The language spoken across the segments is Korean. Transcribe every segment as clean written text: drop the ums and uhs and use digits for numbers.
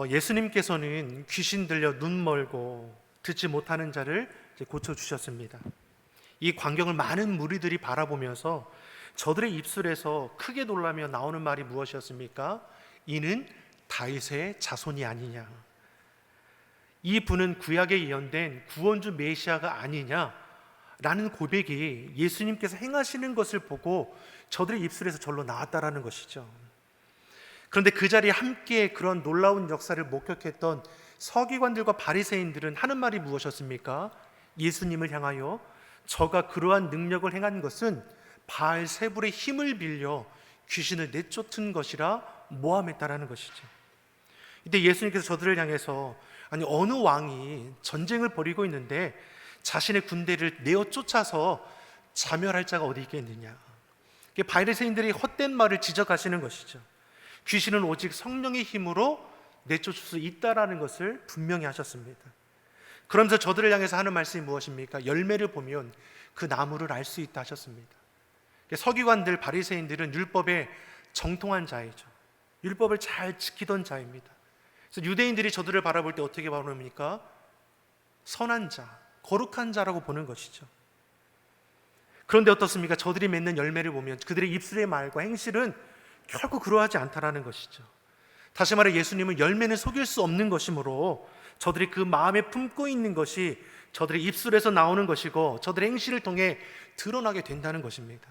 예수님께서는 귀신 들려 눈 멀고 듣지 못하는 자를 고쳐주셨습니다. 이 광경을 많은 무리들이 바라보면서 저들의 입술에서 크게 놀라며 나오는 말이 무엇이었습니까? 이는 다윗의 자손이 아니냐. 이 분은 구약에 예언된 구원주 메시아가 아니냐라는 고백이 예수님께서 행하시는 것을 보고 저들의 입술에서 절로 나왔다라는 것이죠. 그런데 그 자리에 함께 그런 놀라운 역사를 목격했던 서기관들과 바리새인들은 하는 말이 무엇이었습니까? 예수님을 향하여 저가 그러한 능력을 행한 것은 바알세불의 힘을 빌려 귀신을 내쫓은 것이라 모함했다라는 것이죠. 이때 예수님께서 저들을 향해서 아니 어느 왕이 전쟁을 벌이고 있는데 자신의 군대를 내어 쫓아서 자멸할 자가 어디 있겠느냐. 바리새인들이 헛된 말을 지적하시는 것이죠. 귀신은 오직 성령의 힘으로 내쫓을 수 있다라는 것을 분명히 하셨습니다. 그러면서 저들을 향해서 하는 말씀이 무엇입니까? 열매를 보면 그 나무를 알 수 있다 하셨습니다. 서기관들, 바리새인들은 율법에 정통한 자이죠. 율법을 잘 지키던 자입니다. 그래서 유대인들이 저들을 바라볼 때 어떻게 바라봅니까? 선한 자, 거룩한 자라고 보는 것이죠. 그런데 어떻습니까? 저들이 맺는 열매를 보면 그들의 입술의 말과 행실은 결코 그러하지 않다라는 것이죠. 다시 말해 예수님은 열매는 속일 수 없는 것이므로 저들이 그 마음에 품고 있는 것이 저들의 입술에서 나오는 것이고 저들의 행실을 통해 드러나게 된다는 것입니다.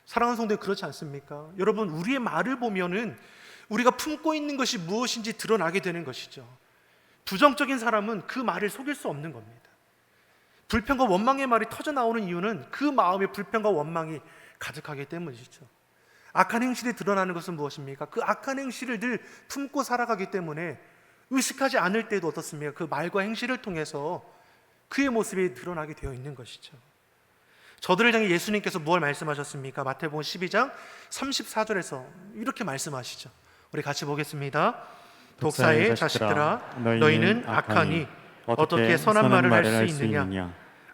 사랑하는 성도, 그렇지 않습니까? 여러분, 우리의 말을 보면은 우리가 품고 있는 것이 무엇인지 드러나게 되는 것이죠. 부정적인 사람은 그 말을 속일 수 없는 겁니다. 불평과 원망의 말이 터져 나오는 이유는 그 마음에 불평과 원망이 가득하기 때문이죠. 악한 행실이 드러나는 것은 무엇입니까? 그 악한 행실을 늘 품고 살아가기 때문에 의식하지 않을 때도 어떻습니까? 그 말과 행실을 통해서 그의 모습이 드러나게 되어 있는 것이죠. 저들을 향해 예수님께서 무엇을 말씀하셨습니까? 마태복음 12장 34절에서 이렇게 말씀하시죠. 우리 같이 보겠습니다. 독사의 자식들아, 너희는 악하니 어떻게 선한 말을 할 수 있느냐?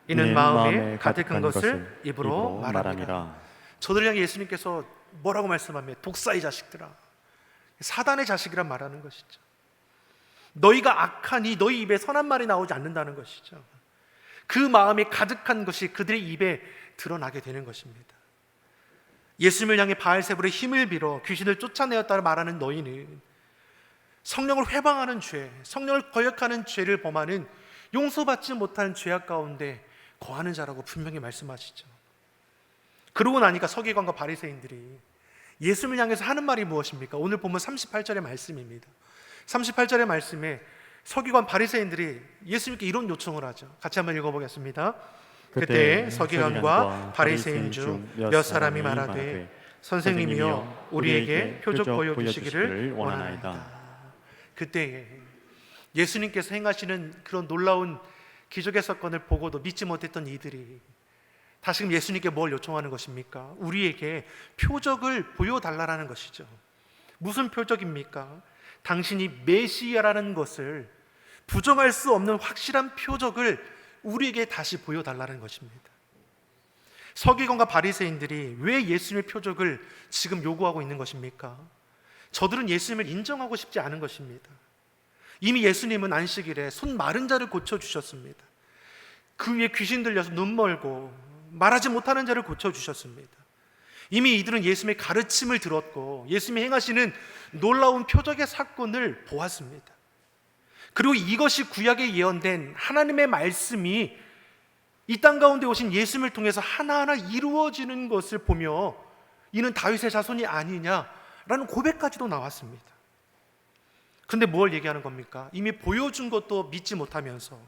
이는 마음에 가득한 것을 입으로 말합니다. 저들을 향해 예수님께서 뭐라고 말씀합니까? 독사의 자식들아, 사단의 자식이란 말하는 것이죠. 너희가 악하니 너희 입에 선한 말이 나오지 않는다는 것이죠. 그 마음에 가득한 것이 그들의 입에 드러나게 되는 것입니다. 예수님을 향해 바알세불의 힘을 빌어 귀신을 쫓아내었다고 말하는 너희는 성령을 회방하는 죄, 성령을 거역하는 죄를 범하는 용서받지 못하는 죄악 가운데 거하는 자라고 분명히 말씀하시죠. 그러고 나니까 서기관과 바리새인들이 예수님을 향해서 하는 말이 무엇입니까? 오늘 보면 38절의 말씀입니다. 38절의 말씀에 서기관 바리새인들이 예수님께 이런 요청을 하죠. 같이 한번 읽어보겠습니다. 그때 서기관과 바리새인 중 몇 사람이 말하되 선생님이여 우리에게 표적 보여주시기를 원하나이다. 그때 예수님께서 행하시는 그런 놀라운 기적의 사건을 보고도 믿지 못했던 이들이 다시금 예수님께 뭘 요청하는 것입니까? 우리에게 표적을 보여달라는 것이죠. 무슨 표적입니까? 당신이 메시아라는 것을 부정할 수 없는 확실한 표적을 우리에게 다시 보여달라는 것입니다. 서기관과 바리새인들이 왜 예수님의 표적을 지금 요구하고 있는 것입니까? 저들은 예수님을 인정하고 싶지 않은 것입니다. 이미 예수님은 안식일에 손 마른 자를 고쳐주셨습니다. 그 위에 귀신 들려서 눈 멀고 말하지 못하는 자를 고쳐주셨습니다. 이미 이들은 예수님의 가르침을 들었고 예수님이 행하시는 놀라운 표적의 사건을 보았습니다. 그리고 이것이 구약에 예언된 하나님의 말씀이 이 땅 가운데 오신 예수님을 통해서 하나하나 이루어지는 것을 보며 이는 다윗의 자손이 아니냐라는 고백까지도 나왔습니다. 그런데 뭘 얘기하는 겁니까? 이미 보여준 것도 믿지 못하면서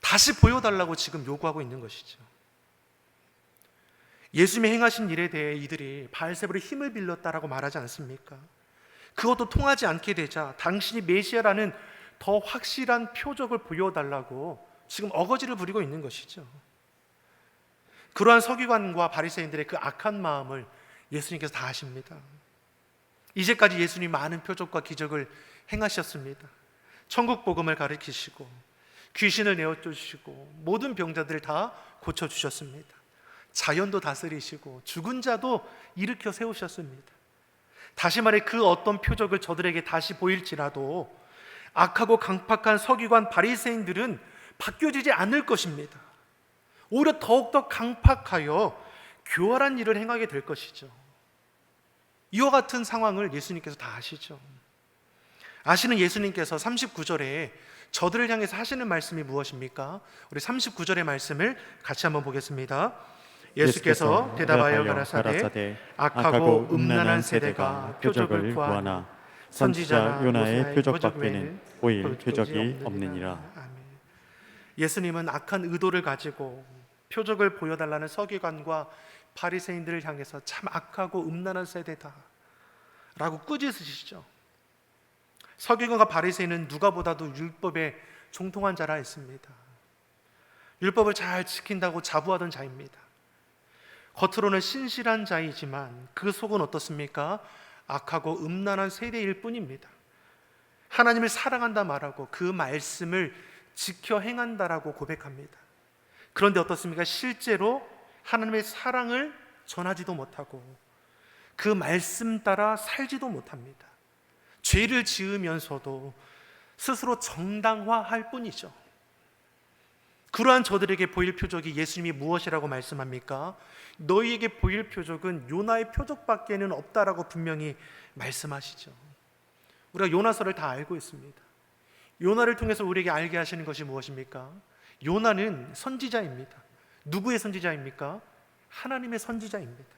다시 보여달라고 지금 요구하고 있는 것이죠. 예수님이 행하신 일에 대해 이들이 바알세불의 힘을 빌렸다라고 말하지 않습니까? 그것도 통하지 않게 되자 당신이 메시아라는 더 확실한 표적을 보여달라고 지금 어거지를 부리고 있는 것이죠. 그러한 서기관과 바리새인들의 그 악한 마음을 예수님께서 다 아십니다. 이제까지 예수님이 많은 표적과 기적을 행하셨습니다. 천국 복음을 가르치시고 귀신을 내어쫓으시고 모든 병자들을 다 고쳐주셨습니다. 자연도 다스리시고 죽은 자도 일으켜 세우셨습니다. 다시 말해 그 어떤 표적을 저들에게 다시 보일지라도 악하고 강팍한 서기관 바리새인들은 바뀌어지지 않을 것입니다. 오히려 더욱더 강팍하여 교활한 일을 행하게 될 것이죠. 이와 같은 상황을 예수님께서 다 아시죠. 아시는 예수님께서 39절에 저들을 향해서 하시는 말씀이 무엇입니까? 우리 39절의 말씀을 같이 한번 보겠습니다. 예수께서 대답하여 가라사대 악하고 음란한 세대가 표적을 구하나 선지자 요나의 표적밖에는 보일 표적이 없느니라. 예수님은 악한 의도를 가지고 표적을 보여달라는 서기관과 바리새인들을 향해서 참 악하고 음란한 세대다 라고 꾸짖으시죠. 서기관과 바리새인은 누가보다도 율법에 종통한 자라 했습니다. 율법을 잘 지킨다고 자부하던 자입니다. 겉으로는 신실한 자이지만 그 속은 어떻습니까? 악하고 음란한 세대일 뿐입니다. 하나님을 사랑한다 말하고 그 말씀을 지켜 행한다라고 고백합니다. 그런데 어떻습니까? 실제로 하나님의 사랑을 전하지도 못하고 그 말씀 따라 살지도 못합니다. 죄를 지으면서도 스스로 정당화할 뿐이죠. 그러한 저들에게 보일 표적이 예수님이 무엇이라고 말씀합니까? 너희에게 보일 표적은 요나의 표적밖에는 없다라고 분명히 말씀하시죠. 우리가 요나서를 다 알고 있습니다. 요나를 통해서 우리에게 알게 하시는 것이 무엇입니까? 요나는 선지자입니다. 누구의 선지자입니까? 하나님의 선지자입니다.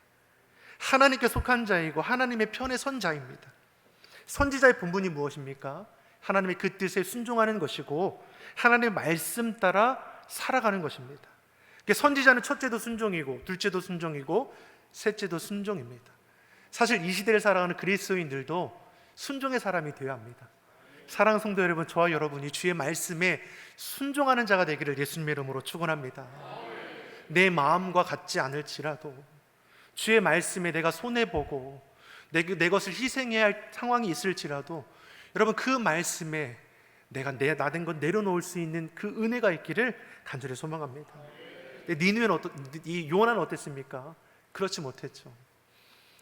하나님께 속한 자이고 하나님의 편에 선 자입니다. 선지자의 본분이 무엇입니까? 하나님의 그 뜻에 순종하는 것이고 하나님의 말씀 따라 살아가는 것입니다. 선지자는 첫째도 순종이고 둘째도 순종이고 셋째도 순종입니다. 사실 이 시대를 살아가는 그리스도인들도 순종의 사람이 되어야 합니다. 사랑하는 성도 여러분, 저와 여러분이 주의 말씀에 순종하는 자가 되기를 예수님의 이름으로 축원합니다. 내 마음과 같지 않을지라도 주의 말씀에 내가 손해보고 내 것을 희생해야 할 상황이 있을지라도 여러분 그 말씀에 내가 나된 것 내려놓을 수 있는 그 은혜가 있기를 간절히 소망합니다. 니느웨는 이 요나는 어땠습니까? 그렇지 못했죠.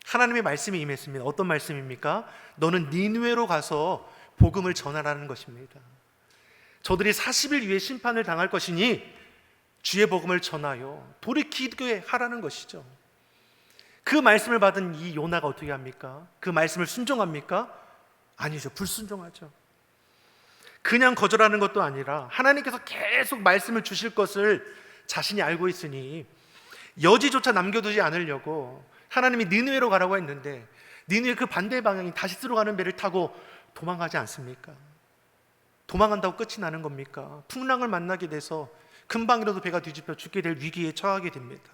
하나님의 말씀이 임했습니다. 어떤 말씀입니까? 너는 니느웨로 가서 복음을 전하라는 것입니다. 저들이 40일 위에 심판을 당할 것이니 주의 복음을 전하여 돌이키게 하라는 것이죠. 그 말씀을 받은 이 요나가 어떻게 합니까? 그 말씀을 순종합니까? 아니죠. 불순종하죠. 그냥 거절하는 것도 아니라 하나님께서 계속 말씀을 주실 것을 자신이 알고 있으니 여지조차 남겨두지 않으려고 하나님이 니느웨로 가라고 했는데 니느웨 그 반대 방향인 다시스로 가는 배를 타고 도망가지 않습니까? 도망간다고 끝이 나는 겁니까? 풍랑을 만나게 돼서 금방이라도 배가 뒤집혀 죽게 될 위기에 처하게 됩니다.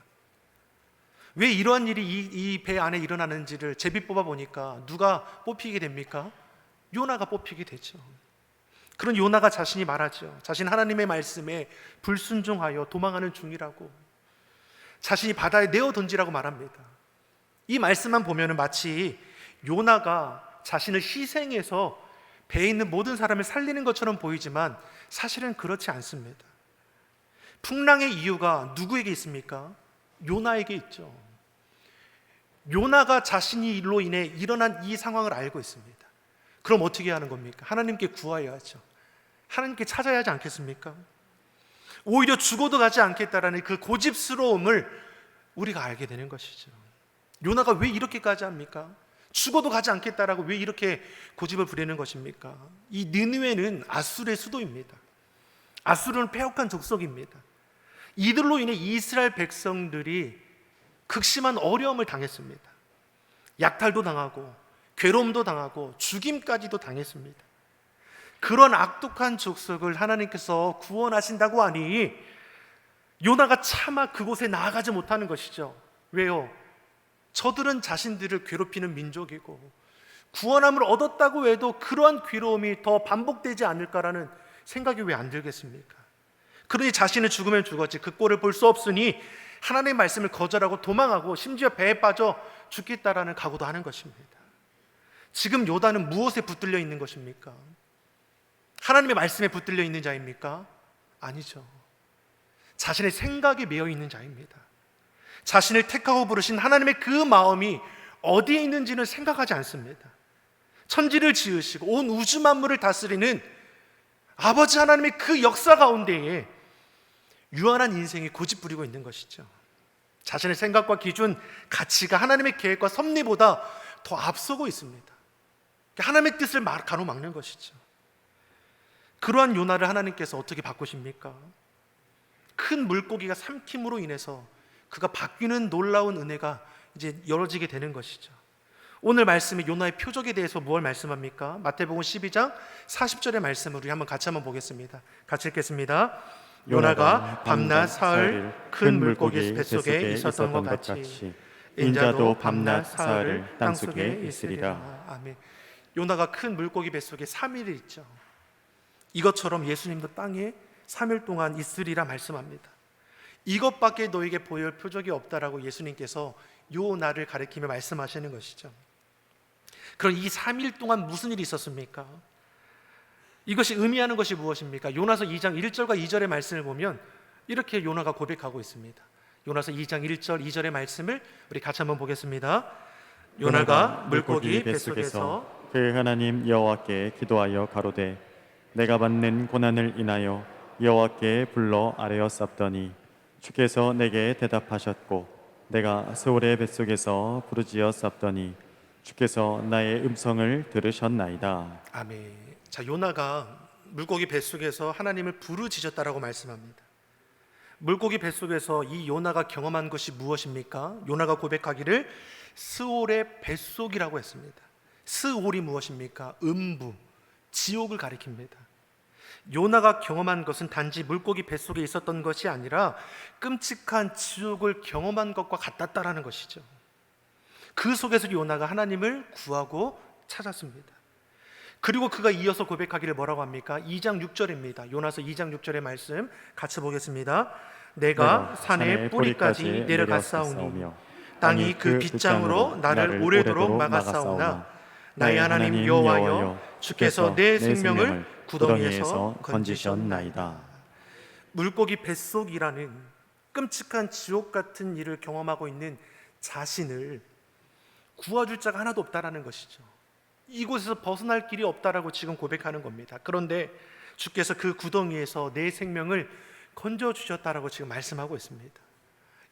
왜 이러한 일이 이 배 안에 일어나는지를 제비 뽑아 보니까 누가 뽑히게 됩니까? 요나가 뽑히게 되죠. 그런 요나가 자신이 말하죠. 자신 하나님의 말씀에 불순종하여 도망하는 중이라고, 자신이 바다에 내어 던지라고 말합니다. 이 말씀만 보면 마치 요나가 자신을 희생해서 배에 있는 모든 사람을 살리는 것처럼 보이지만 사실은 그렇지 않습니다. 풍랑의 이유가 누구에게 있습니까? 요나에게 있죠. 요나가 자신이 일로 인해 일어난 이 상황을 알고 있습니다. 그럼 어떻게 하는 겁니까? 하나님께 구하여야 하죠. 하나님께 찾아야 하지 않겠습니까? 오히려 죽어도 가지 않겠다라는 그 고집스러움을 우리가 알게 되는 것이죠. 요나가 왜 이렇게까지 합니까? 죽어도 가지 않겠다라고 왜 이렇게 고집을 부리는 것입니까? 이 니느웨는 아수르의 수도입니다. 아수르는 패역한 족속입니다. 이들로 인해 이스라엘 백성들이 극심한 어려움을 당했습니다. 약탈도 당하고 괴로움도 당하고 죽임까지도 당했습니다. 그런 악독한 족속을 하나님께서 구원하신다고 하니 요나가 차마 그곳에 나아가지 못하는 것이죠. 왜요? 저들은 자신들을 괴롭히는 민족이고 구원함을 얻었다고 해도 그러한 괴로움이 더 반복되지 않을까라는 생각이 왜 안 들겠습니까? 그러니 자신은 죽으면 죽었지 그 꼴을 볼 수 없으니 하나님의 말씀을 거절하고 도망하고 심지어 배에 빠져 죽겠다라는 각오도 하는 것입니다. 지금 요나는 무엇에 붙들려 있는 것입니까? 하나님의 말씀에 붙들려 있는 자입니까? 아니죠. 자신의 생각에 매여 있는 자입니다. 자신을 택하고 부르신 하나님의 그 마음이 어디에 있는지는 생각하지 않습니다. 천지를 지으시고 온 우주 만물을 다스리는 아버지 하나님의 그 역사 가운데에 유한한 인생이 고집부리고 있는 것이죠. 자신의 생각과 기준, 가치가 하나님의 계획과 섭리보다 더 앞서고 있습니다. 하나님의 뜻을 가로막는 것이죠. 그러한 요나를 하나님께서 어떻게 바꾸십니까? 큰 물고기가 삼킴으로 인해서 그가 바뀌는 놀라운 은혜가 이제 열어지게 되는 것이죠. 오늘 말씀이 요나의 표적에 대해서 무엇을 말씀합니까? 마태복음 12장 40절의 말씀을 우리 같이 한번 보겠습니다. 같이 읽겠습니다. 요나가 밤낮 사흘 큰 물고기 뱃속에 있었던 것 같이 인자도 밤낮 사흘을 땅속에 있으리라. 아멘. 요나가 큰 물고기 뱃속에 3일을 있죠. 이것처럼 예수님도 땅에 3일 동안 있으리라 말씀합니다. 이것밖에 너에게 보일 표적이 없다라고 예수님께서 요나를 가리키며 말씀하시는 것이죠. 그럼 이 3일 동안 무슨 일이 있었습니까? 이것이 의미하는 것이 무엇입니까? 요나서 2장 1절과 2절의 말씀을 보면 이렇게 요나가 고백하고 있습니다. 요나서 2장 1절 2절의 말씀을 우리 같이 한번 보겠습니다. 요나가 물고기 뱃속에서 그 하나님 여호와께 기도하여 가로되 내가 받는 고난을 인하여 여호와께 불러 아뢰었사더니 주께서 내게 대답하셨고 내가 스올의 뱃속에서 부르짖었사더니 주께서 나의 음성을 들으셨나이다. 아멘. 자, 요나가 물고기 뱃속에서 하나님을 부르짖었다라고 말씀합니다. 물고기 뱃속에서 이 요나가 경험한 것이 무엇입니까? 요나가 고백하기를 스올의 뱃속이라고 했습니다. 스올이 무엇입니까? 음부, 지옥을 가리킵니다. 요나가 경험한 것은 단지 물고기 뱃속에 있었던 것이 아니라 끔찍한 지옥을 경험한 것과 같았다라는 것이죠. 그 속에서 요나가 하나님을 구하고 찾았습니다. 그리고 그가 이어서 고백하기를 뭐라고 합니까? 2장 6절입니다. 요나서 2장 6절의 말씀 같이 보겠습니다. 내가 산의 뿌리까지 내려갔사오니 땅이 그 빗장으로 나를 오래도록 막았사오나 나의 하나님 여호와여 주께서 내 생명을 구덩이에서 건지셨나이다. 물고기 뱃속이라는 끔찍한 지옥 같은 일을 경험하고 있는 자신을 구워줄 자가 하나도 없다라는 것이죠. 이곳에서 벗어날 길이 없다라고 지금 고백하는 겁니다. 그런데 주께서 그 구덩이에서 내 생명을 건져주셨다라고 지금 말씀하고 있습니다.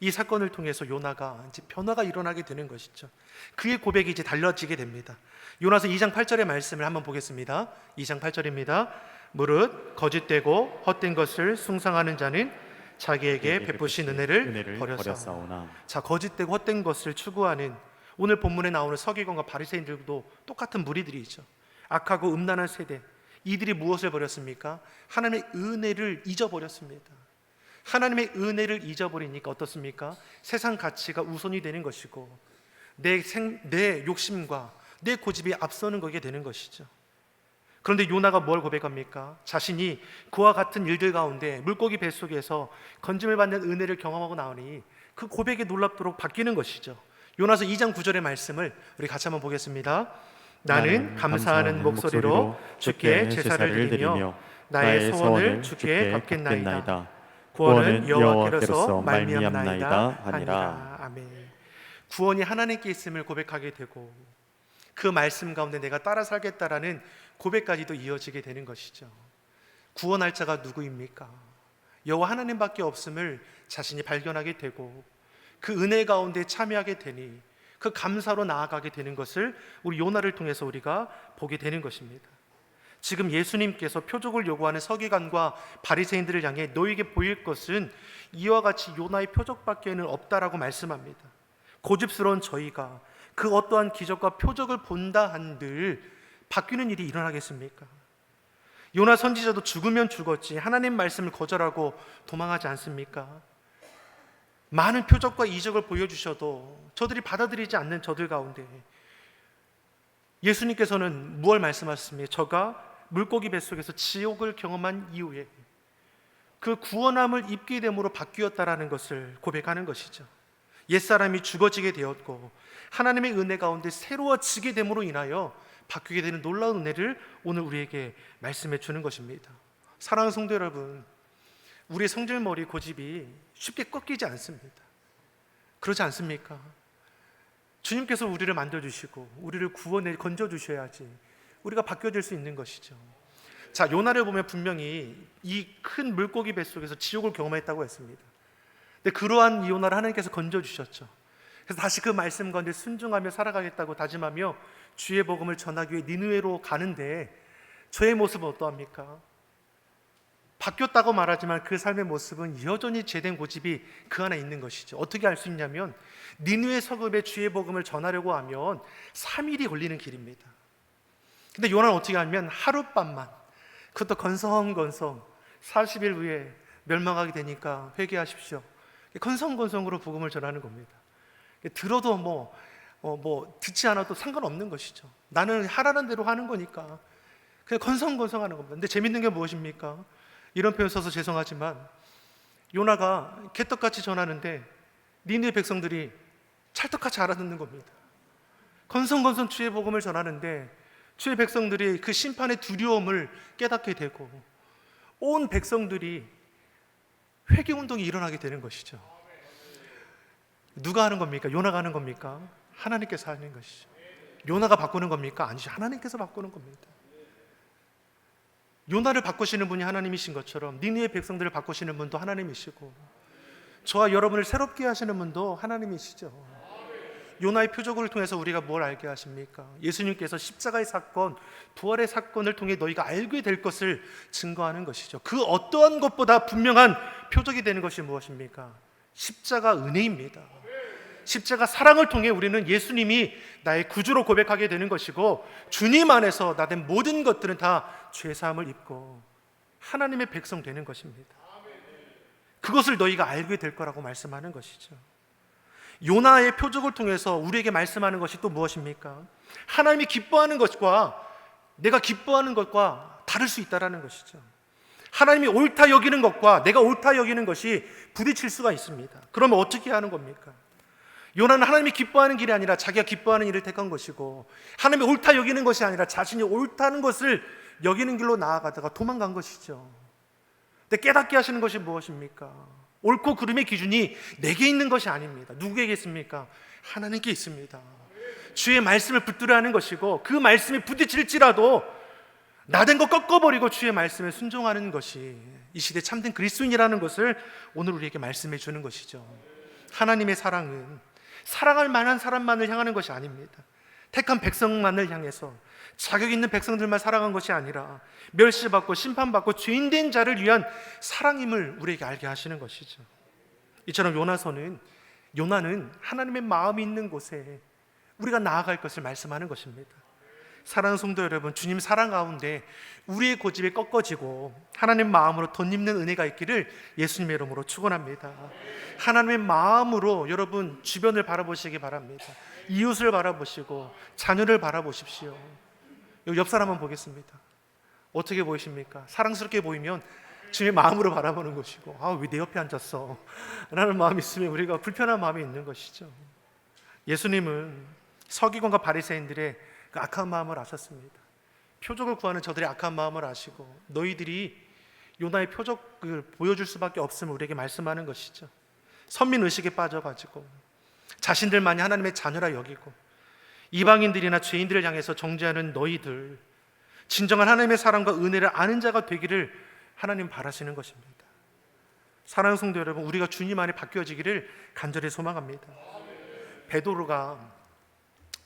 이 사건을 통해서 요나가 이제 변화가 일어나게 되는 것이죠. 그의 고백이 이제 달라지게 됩니다. 요나서 2장 8절의 말씀을 한번 보겠습니다. 2장 8절입니다. 무릇 거짓되고 헛된 것을 숭상하는 자는 자기에게 베푸신 은혜를 버렸사오나. 자, 거짓되고 헛된 것을 추구하는 오늘 본문에 나오는 서기관과 바리새인들도 똑같은 무리들이죠. 악하고 음란한 세대, 이들이 무엇을 버렸습니까? 하나님의 은혜를 잊어버렸습니다. 하나님의 은혜를 잊어버리니까 어떻습니까? 세상 가치가 우선이 되는 것이고 내 욕심과 내 고집이 앞서는 거게 되는 것이죠. 그런데 요나가 뭘 고백합니까? 자신이 그와 같은 일들 가운데 물고기 뱃속에서 건짐을 받는 은혜를 경험하고 나오니 그 고백이 놀랍도록 바뀌는 것이죠. 요나서 2장 9절의 말씀을 우리 같이 한번 보겠습니다. 나는 감사하는 목소리로 주께 제사를 드리며 나의 소원을 주께 갚겠나이다. 구원은 여호와께로서 말미암나이다 하니라. 아멘. 구원이 하나님께 있음을 고백하게 되고 그 말씀 가운데 내가 따라 살겠다라는 고백까지도 이어지게 되는 것이죠. 구원할 자가 누구입니까? 여호와 하나님밖에 없음을 자신이 발견하게 되고 그 은혜 가운데 참여하게 되니 그 감사로 나아가게 되는 것을 우리 요나를 통해서 우리가 보게 되는 것입니다. 지금 예수님께서 표적을 요구하는 서기관과 바리새인들을 향해 너에게 보일 것은 이와 같이 요나의 표적밖에는 없다라고 말씀합니다. 고집스러운 저희가 그 어떠한 기적과 표적을 본다 한들 바뀌는 일이 일어나겠습니까? 요나 선지자도 죽으면 죽었지 하나님 말씀을 거절하고 도망하지 않습니까? 많은 표적과 이적을 보여주셔도 저들이 받아들이지 않는 저들 가운데 예수님께서는 무엇을 말씀하셨습니까? 저가 물고기 뱃속에서 지옥을 경험한 이후에 그 구원함을 입게 됨으로 바뀌었다라는 것을 고백하는 것이죠. 옛사람이 죽어지게 되었고 하나님의 은혜 가운데 새로워지게 됨으로 인하여 바뀌게 되는 놀라운 은혜를 오늘 우리에게 말씀해 주는 것입니다. 사랑하는 성도 여러분, 우리의 성질머리 고집이 쉽게 꺾이지 않습니다. 그러지 않습니까? 주님께서 우리를 만져주시고 우리를 구원해 건져주셔야지 우리가 바뀌어질 수 있는 것이죠. 자, 요나를 보면 분명히 이 큰 물고기 뱃속에서 지옥을 경험했다고 했습니다. 근데 그러한 이 요나를 하나님께서 건져주셨죠. 그래서 다시 그 말씀 가운데 순종하며 살아가겠다고 다짐하며 주의 복음을 전하기 위해 니느웨로 가는데 저의 모습은 어떠합니까? 바뀌었다고 말하지만 그 삶의 모습은 여전히 죄된 고집이 그 안에 있는 것이죠. 어떻게 알 수 있냐면 니느웨 서급에 주의 복음을 전하려고 하면 3일이 걸리는 길입니다. 근데 요나는 어떻게 하면 하룻밤만, 그것도 건성건성 40일 후에 멸망하게 되니까 회개하십시오, 건성건성으로 복음을 전하는 겁니다. 들어도 듣지 않아도 상관없는 것이죠. 나는 하라는 대로 하는 거니까 그냥 건성건성하는 겁니다. 근데 재밌는 게 무엇입니까? 이런 표현 써서 죄송하지만 요나가 개떡같이 전하는데 니느웨 백성들이 찰떡같이 알아듣는 겁니다. 건성건성 주의 복음을 전하는데 주의 백성들이 그 심판의 두려움을 깨닫게 되고 온 백성들이 회개운동이 일어나게 되는 것이죠. 누가 하는 겁니까? 요나가 하는 겁니까? 하나님께서 하는 것이죠. 요나가 바꾸는 겁니까? 아니죠. 하나님께서 바꾸는 겁니다. 요나를 바꾸시는 분이 하나님이신 것처럼 니느웨 백성들을 바꾸시는 분도 하나님이시고 저와 여러분을 새롭게 하시는 분도 하나님이시죠. 요나의 표적을 통해서 우리가 뭘 알게 하십니까? 예수님께서 십자가의 사건, 부활의 사건을 통해 너희가 알게 될 것을 증거하는 것이죠. 그 어떠한 것보다 분명한 표적이 되는 것이 무엇입니까? 십자가 은혜입니다. 십자가 사랑을 통해 우리는 예수님이 나의 구주로 고백하게 되는 것이고 주님 안에서 나된 모든 것들은 다 죄사함을 입고 하나님의 백성 되는 것입니다. 그것을 너희가 알게 될 거라고 말씀하는 것이죠. 요나의 표적을 통해서 우리에게 말씀하는 것이 또 무엇입니까? 하나님이 기뻐하는 것과 내가 기뻐하는 것과 다를 수 있다는 것이죠. 하나님이 옳다 여기는 것과 내가 옳다 여기는 것이 부딪힐 수가 있습니다. 그러면 어떻게 하는 겁니까? 요나는 하나님이 기뻐하는 길이 아니라 자기가 기뻐하는 일을 택한 것이고 하나님이 옳다 여기는 것이 아니라 자신이 옳다는 것을 여기는 길로 나아가다가 도망간 것이죠. 근데 깨닫게 하시는 것이 무엇입니까? 옳고 그름의 기준이 내게 있는 것이 아닙니다. 누구에게 있습니까? 하나님께 있습니다. 주의 말씀을 붙들어야 하는 것이고 그 말씀이 부딪힐지라도 나된 거 꺾어버리고 주의 말씀에 순종하는 것이 이 시대 참된 그리스도인이라는 것을 오늘 우리에게 말씀해 주는 것이죠. 하나님의 사랑은 사랑할 만한 사람만을 향하는 것이 아닙니다. 택한 백성만을 향해서 자격 있는 백성들만 사랑한 것이 아니라 멸시받고 심판받고 죄인된 자를 위한 사랑임을 우리에게 알게 하시는 것이죠. 이처럼 요나는 하나님의 마음이 있는 곳에 우리가 나아갈 것을 말씀하는 것입니다. 사랑하는 성도 여러분, 주님 사랑 가운데 우리의 고집이 꺾어지고 하나님 마음으로 덧입는 은혜가 있기를 예수님의 이름으로 축원합니다. 하나님의 마음으로 여러분 주변을 바라보시기 바랍니다. 이웃을 바라보시고 자녀를 바라보십시오. 옆 사람 한번 보겠습니다. 어떻게 보이십니까? 사랑스럽게 보이면 주님의 마음으로 바라보는 것이고 왜 내 옆에 앉았어? 라는 마음이 있으면 우리가 불편한 마음이 있는 것이죠. 예수님은 서기관과 바리새인들의 그 악한 마음을 아셨습니다. 표적을 구하는 저들의 악한 마음을 아시고 너희들이 요나의 표적을 보여줄 수밖에 없음을 우리에게 말씀하는 것이죠. 선민의식에 빠져가지고 자신들만이 하나님의 자녀라 여기고 이방인들이나 죄인들을 향해서 정죄하는 너희들, 진정한 하나님의 사랑과 은혜를 아는 자가 되기를 하나님 바라시는 것입니다. 사랑하는 성도 여러분, 우리가 주님 안에 바뀌어지기를 간절히 소망합니다. 베드로가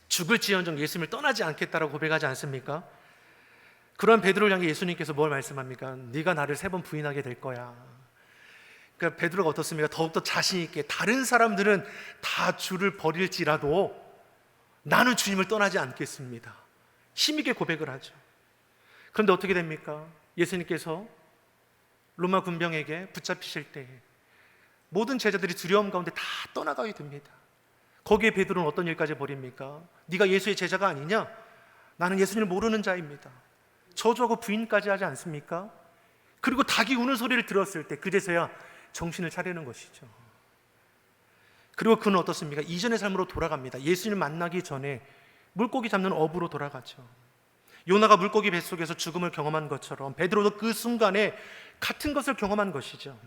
죽을지언정 예수님을 떠나지 않겠다라고 고백하지 않습니까? 그런 베드로를 향해 예수님께서 뭘 말씀합니까? 네가 나를 3번 부인하게 될 거야. 그러니까 베드로가 어떻습니까? 더욱더 자신 있게 다른 사람들은 다 주를 버릴지라도 나는 주님을 떠나지 않겠습니다. 힘있게 고백을 하죠. 그런데 어떻게 됩니까? 예수님께서 로마 군병에게 붙잡히실 때 모든 제자들이 두려움 가운데 다 떠나가게 됩니다. 거기에 베드로는 어떤 일까지 벌입니까? 네가 예수의 제자가 아니냐? 나는 예수님을 모르는 자입니다. 저주하고 부인까지 하지 않습니까? 그리고 닭이 우는 소리를 들었을 때 그제서야 정신을 차리는 것이죠. 그리고 그는 어떻습니까? 이전의 삶으로 돌아갑니다. 예수님을 만나기 전에 물고기 잡는 어부로 돌아가죠. 요나가 물고기 뱃속에서 죽음을 경험한 것처럼 베드로도 그 순간에 같은 것을 경험한 것이죠.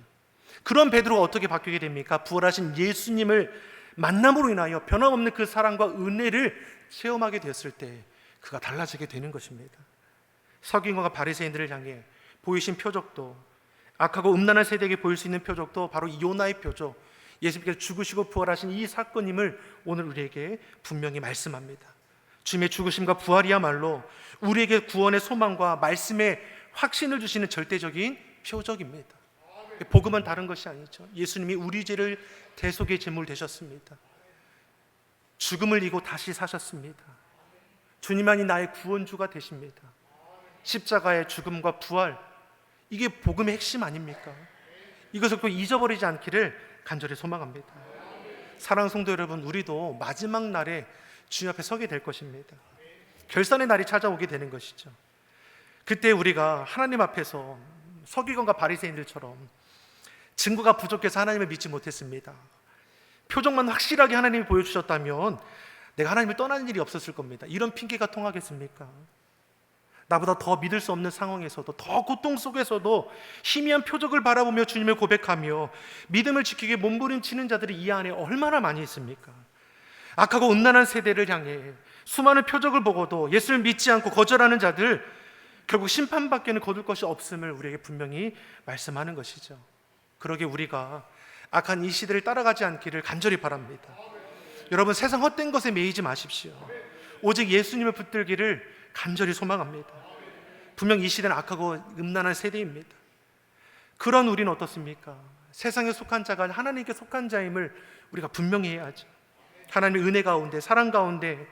그런 베드로가 어떻게 바뀌게 됩니까? 부활하신 예수님을 만남으로 인하여 변함없는 그 사랑과 은혜를 체험하게 되었을 때 그가 달라지게 되는 것입니다. 서기관과 바리새인들을 향해 보이신 표적도, 악하고 음란한 세대에게 보일 수 있는 표적도 바로 이 요나의 표적, 예수님께서 죽으시고 부활하신 이 사건임을 오늘 우리에게 분명히 말씀합니다. 주님의 죽으심과 부활이야말로 우리에게 구원의 소망과 말씀의 확신을 주시는 절대적인 표적입니다. 복음은 다른 것이 아니죠. 예수님이 우리 죄를 대속의 제물 되셨습니다. 죽음을 이기고 다시 사셨습니다. 주님만이 나의 구원주가 되십니다. 십자가의 죽음과 부활, 이게 복음의 핵심 아닙니까? 이것을 꼭 잊어버리지 않기를 간절히 소망합니다. 사랑하는 성도 여러분, 우리도 마지막 날에 주님 앞에 서게 될 것입니다. 결산의 날이 찾아오게 되는 것이죠. 그때 우리가 하나님 앞에서 서기관과 바리새인들처럼 증거가 부족해서 하나님을 믿지 못했습니다. 표적만 확실하게 하나님이 보여주셨다면 내가 하나님을 떠나는 일이 없었을 겁니다. 이런 핑계가 통하겠습니까? 나보다 더 믿을 수 없는 상황에서도, 더 고통 속에서도 희미한 표적을 바라보며 주님을 고백하며 믿음을 지키기 위해 몸부림치는 자들이 이 안에 얼마나 많이 있습니까? 악하고 음란한 세대를 향해 수많은 표적을 보고도 예수를 믿지 않고 거절하는 자들, 결국 심판밖에는 거둘 것이 없음을 우리에게 분명히 말씀하는 것이죠. 그러게 우리가 악한 이 시대를 따라가지 않기를 간절히 바랍니다. 여러분, 세상 헛된 것에 매이지 마십시오. 오직 예수님을 붙들기를 간절히 소망합니다. 분명 이 시대는 악하고 음란한 세대입니다. 그런 우리는 어떻습니까? 세상에 속한 자가 하나님께 속한 자임을 우리가 분명히 해야죠. 하나님의 은혜 가운데, 사랑 가운데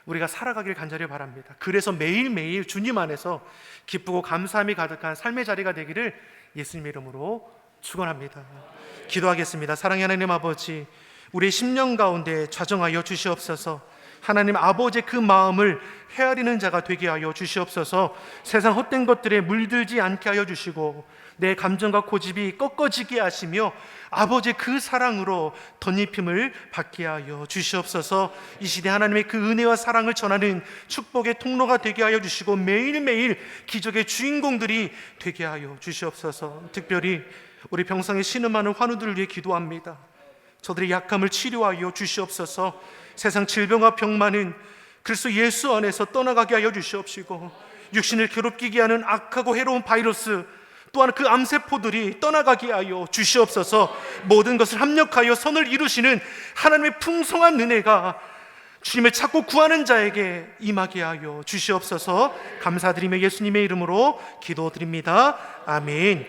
우리가 살아가길 간절히 바랍니다. 그래서 매일매일 주님 안에서 기쁘고 감사함이 가득한 삶의 자리가 되기를 예수님의 이름으로 축원합니다. 기도하겠습니다. 사랑의 하나님 아버지, 우리의 심령 가운데 좌정하여 주시옵소서. 하나님 아버지의 그 마음을 헤아리는 자가 되게 하여 주시옵소서. 세상 헛된 것들에 물들지 않게 하여 주시고 내 감정과 고집이 꺾어지게 하시며 아버지의 그 사랑으로 덧입힘을 받게 하여 주시옵소서. 이 시대 하나님의 그 은혜와 사랑을 전하는 축복의 통로가 되게 하여 주시고 매일매일 기적의 주인공들이 되게 하여 주시옵소서. 특별히 우리 병상에 신음하는 환우들을 위해 기도합니다. 저들의 약함을 치료하여 주시옵소서. 세상 질병과 병만은 그리스도 예수 안에서 떠나가게 하여 주시옵시고 육신을 괴롭히게 하는 악하고 해로운 바이러스, 또한 그 암세포들이 떠나가게 하여 주시옵소서. 모든 것을 합력하여 선을 이루시는 하나님의 풍성한 은혜가 주님을 찾고 구하는 자에게 임하게 하여 주시옵소서. 감사드리며 예수님의 이름으로 기도드립니다. 아멘.